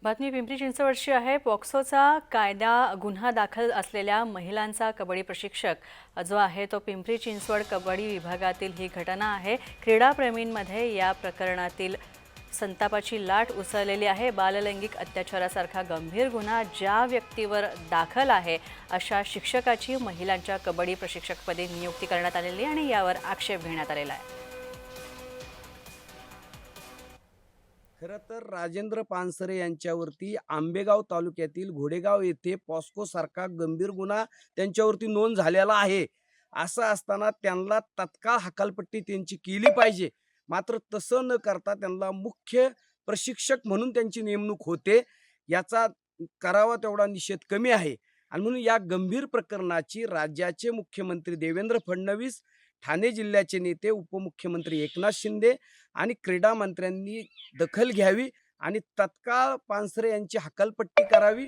बातमी पिंपरी चिंचवडची आहे। पॉक्सोचा कायदा गुन्हा दाखल असलेल्या महिलांचा कबड्डी प्रशिक्षक जो आहे तो पिंपरी चिंचवड कबड्डी विभागातील ही घटना आहे। क्रीडाप्रेमींमध्ये या प्रकरणातील संतापाची लाट उसळलेली आहे। बाललैंगिक अत्याचारासारखा गंभीर गुन्हा ज्या व्यक्तीवर दाखल आहे अशा शिक्षकाची महिलांच्या कबड्डी प्रशिक्षकपदी नियुक्ती करण्यात आलेली आहे आणि यावर आक्षेप घेण्यात आलेला आहे। खरं तर राजेंद्र पानसरे यांच्यावरती आंबेगाव तालुक्यातील घोडेगाव येथे पॉस्को सारखा गंभीर गुन्हा त्यांच्यावरती नोंद झालेला आहे। असं असताना त्यांना तत्काळ हकालपट्टी त्यांची केली पाहिजे, मात्र तसं न करता त्यांना मुख्य प्रशिक्षक म्हणून त्यांची नेमणूक होते। याचा करावा तेवढा निषेध कमी आहे आणि म्हणून या गंभीर प्रकरणाची राज्याचे मुख्यमंत्री देवेंद्र फडणवीस, ठाणे जिल्ह्याचे नेते उपमुख्यमंत्री एकनाथ शिंदे आणि क्रीडा मंत्र्यांनी दखल घ्यावी आणि तत्काळ पानसरे यांची हकालपट्टी करावी